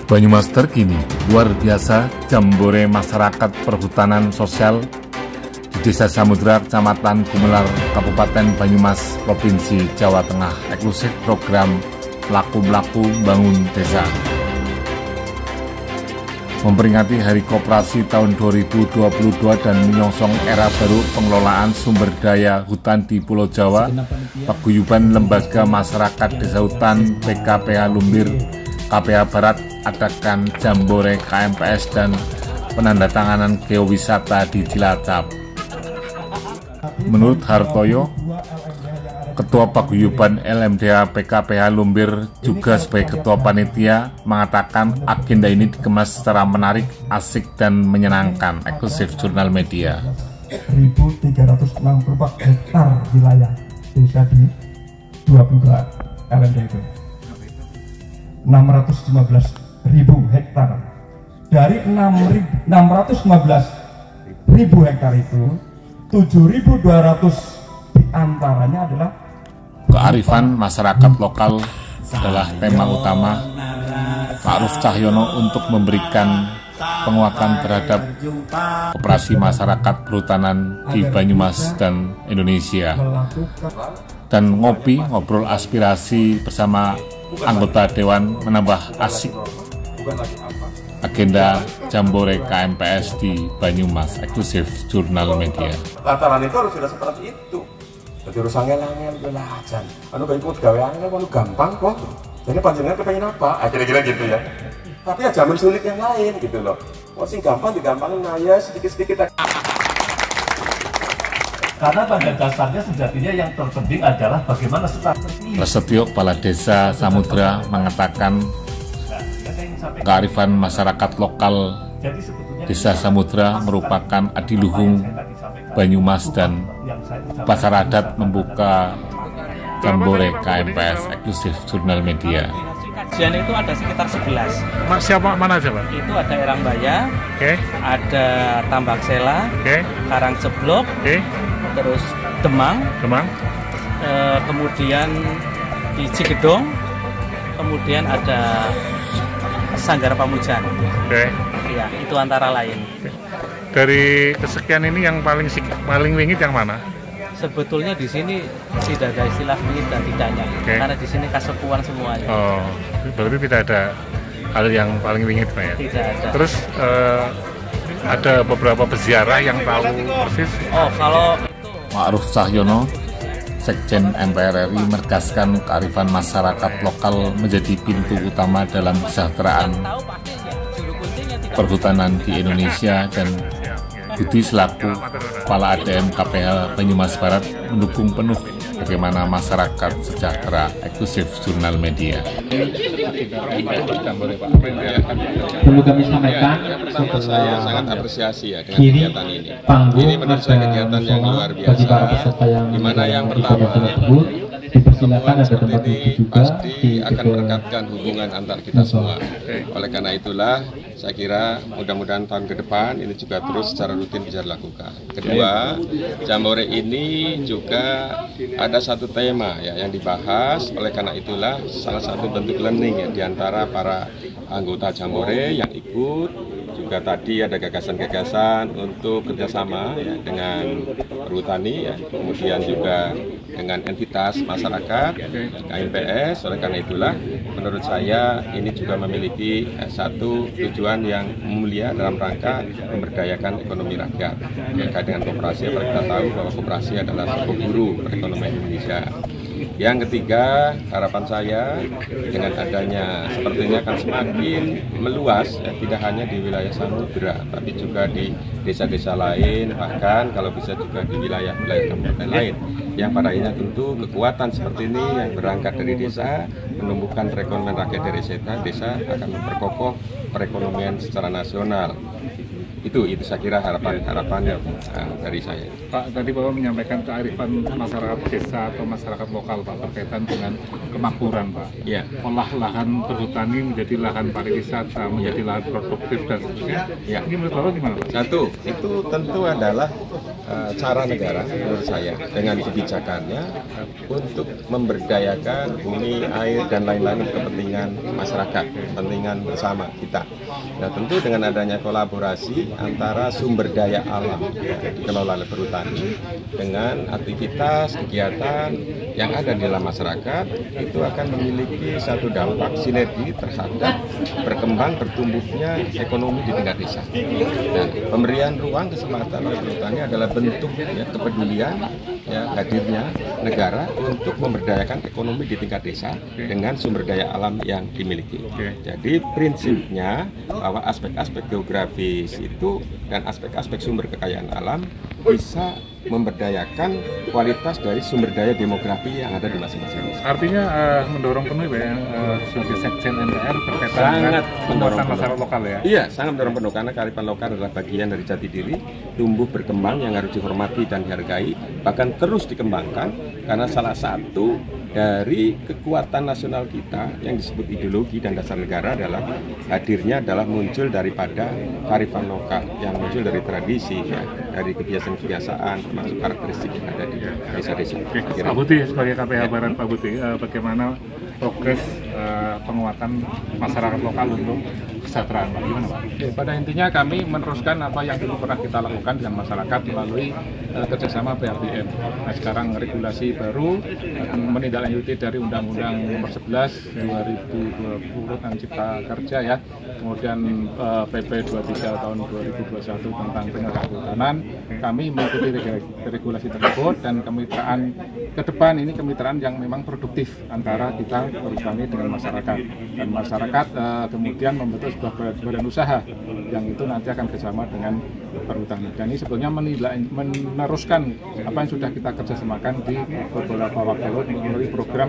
Banyumas terkini, luar biasa jambore masyarakat perhutanan sosial di Desa Samudra, Kecamatan Gumelar, Kabupaten Banyumas, Provinsi Jawa Tengah, eksklusif program Laku-Mlaku Bangun Desa. Memperingati Hari Koperasi tahun 2022 dan menyongsong era baru pengelolaan sumber daya hutan di Pulau Jawa, Paguyuban Lembaga Masyarakat Desa Hutan PKPH Lumbir KPH Barat adakan jambore KMPS dan penandatanganan geowisata di Cilacap. Menurut Hartoyo, Ketua Paguyuban LMDH PKPH Lumbir juga sebagai Ketua Panitia, mengatakan agenda ini dikemas secara menarik, asik, dan menyenangkan. Eksklusif Jurnal Media. 1.364 hektar wilayah desa di 22 LMDH itu. 615.000 hektar. Dari 615.000 hektar itu, 7.200 diantaranya adalah kearifan masyarakat lokal adalah tema utama Pak Ruf Cahyono untuk memberikan penguatan terhadap operasi masyarakat perhutanan di Banyumas dan Indonesia, dan ngobrol aspirasi bersama anggota Dewan menambah asik agenda jambore KMPS di Banyumas. Eksklusif Jurnal Media. Lantaran itu harus sudah seperti itu. Jadi harus angel-angel belajar. Anu kayak ikut gawe angel, anu gampang kok. Jadi panjenengan kepengen apa? Kira-kira gitu ya. Tapi ya zaman sulit yang lain gitu loh. Wah sing gampang digampangin, nah ya sedikit-sedikit. Karena pada dasarnya sejatinya yang terpenting adalah bagaimana strategi. Prasetyo, Kepala Desa Samudra, mengatakan kearifan masyarakat lokal Desa Samudra merupakan adiluhung Banyumas, dan pasar adat membuka jambore KMPS. Eksklusif Jurnal Media. Kajian itu ada sekitar 11. Siapa mana siapa? Itu ada Erangbaya, ada Tambak Sela, Karangceblok, terus Demang, kemudian di Cigedong, kemudian ada Sanggar Pamujan. Ya, itu antara lain. Dari kesekian ini yang paling wingit yang mana? Sebetulnya di sini tidak ada istilah wingit dan tidaknya, karena di sini kasepuan semuanya. Oh, berarti tidak ada hal yang paling wingit, Pak ya? Tidak ada. Terus ada beberapa peziarah yang tahu persis? Oh, kalau itu Pak Ruf Cahyono, Sekjen MPR RI, menegaskan kearifan masyarakat lokal menjadi pintu utama dalam kesejahteraan perhutanan di Indonesia, dan Budi selaku Kepala ADM KPH Banyumas Barat mendukung penuh bagaimana masyarakat sejahtera. Eksklusif Jurnal Media. Perlu kami sampaikan, saya sangat apresiasi ya dengan kegiatan ini. Ini menurut saya kegiatan yang luar biasa, di mana yang pertama dipersilakan ada tempat ini pasti akan merekatkan hubungan antar kita semua. Oleh karena itulah saya kira mudah-mudahan tahun ke depan ini juga terus secara rutin bisa dilakukan. Kedua, jambore ini juga ada satu tema ya yang dibahas. Oleh karena itulah salah satu bentuk learning ya diantara para anggota jambore yang ikut. Juga tadi ada gagasan-gagasan untuk kerjasama ya, dengan perhutani ya, kemudian juga dengan entitas masyarakat KMPS. Oleh karena itulah menurut saya ini juga memiliki satu tujuan yang mulia dalam rangka memberdayakan ekonomi rakyat. Terkait dengan koperasi, kita tahu bahwa koperasi adalah sebuah guru perekonomian Indonesia. Yang ketiga, harapan saya dengan adanya sepertinya akan semakin meluas ya, tidak hanya di wilayah Samudra, tapi juga di desa-desa lain, bahkan kalau bisa juga di wilayah-wilayah kabupaten lain. Yang pada akhirnya tentu kekuatan seperti ini yang berangkat dari desa, menumbuhkan perekonomian rakyat dari desa akan memperkokoh perekonomian secara nasional. Itu saya kira harapan dari saya. Pak, tadi Bapak menyampaikan kearifan masyarakat desa atau masyarakat lokal Pak berkaitan dengan kemakmuran Pak. Ya. Olah lahan berhutani menjadi lahan pariwisata, menjadi lahan produktif dan seterusnya. Ya. Ini menurut Bapak gimana Pak? Satu, itu tentu adalah cara negara menurut saya dengan kebijakannya untuk memberdayakan bumi, air dan lain-lain kepentingan masyarakat, kepentingan bersama kita. Nah tentu dengan adanya kolaborasi antara sumber daya alam yang dikelola oleh perhutani dengan aktivitas kegiatan yang ada di dalam masyarakat itu akan memiliki satu dampak sinergi terhadap bertumbuhnya ekonomi di tingkat desa. Dan pemberian ruang kesempatan oleh perhutani adalah bentuk kepedulian hadirnya negara untuk memberdayakan ekonomi di tingkat desa dengan sumber daya alam yang dimiliki. Jadi prinsipnya bahwa aspek-aspek geografis itu dan aspek-aspek sumber kekayaan alam bisa memberdayakan kualitas dari sumber daya demografi yang ada di masing-masing desa. Artinya mendorong penuh ya sebagai sekjen MPR berkaitan dengan penguatan masyarakat lokal ya? Iya, sangat mendorong penuh karena kearifan lokal adalah bagian dari jati diri, tumbuh berkembang yang harus dihormati dan dihargai, bahkan terus dikembangkan karena salah satu dari kekuatan nasional kita yang disebut ideologi dan dasar negara adalah hadirnya adalah muncul daripada kearifan lokal yang muncul dari tradisi dari kebiasaan-kebiasaan termasuk karakteristik yang ada di desa-desa. Pak Buti sebagai KPH Barat, Pak Buti, bagaimana progres penguatan masyarakat lokal untuk kesejahteraan Pak? Gimana Pak? Pada intinya kami meneruskan apa yang dulu pernah kita lakukan dengan masyarakat melalui kerjasama PRDM. Nah sekarang regulasi baru menindaklanjuti dari Undang-Undang Nomor 11 2020 tentang Cipta Kerja ya, kemudian PP 23 tahun 2021 tentang penegakan kehutanan. Kami mengikuti regulasi tersebut dan kemitraan ke depan ini kemitraan yang memang produktif antara kita perhutani dengan masyarakat, dan masyarakat kemudian membentuk sebuah badan usaha yang itu nanti akan bersama dengan perhutani. Dan ini sebetulnya meneruskan apa yang sudah kita kerjasamakan di beberapa waktu lalu melalui program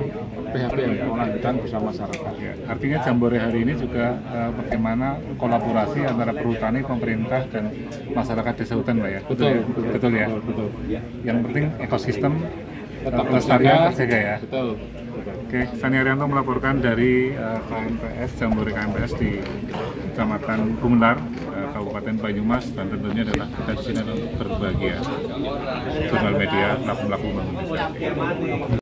PHBM pengelolaan hutan bersama masyarakat. Artinya Jambore hari ini juga bagaimana kolaborasi antara perhutani, pemerintah dan masyarakat desa hutan Pak ya? Betul ya? Betul. Yang penting ekosistem tetap lestarian terjaga ya? Betul. Oke, Sani Arianto melaporkan dari KMPS, Jambore KMPS di Kecamatan Gumelar, Kabupaten Banyumas, dan tentunya adalah kita di sini berbagi ya, jurnal media, pelaku-pelaku Indonesia.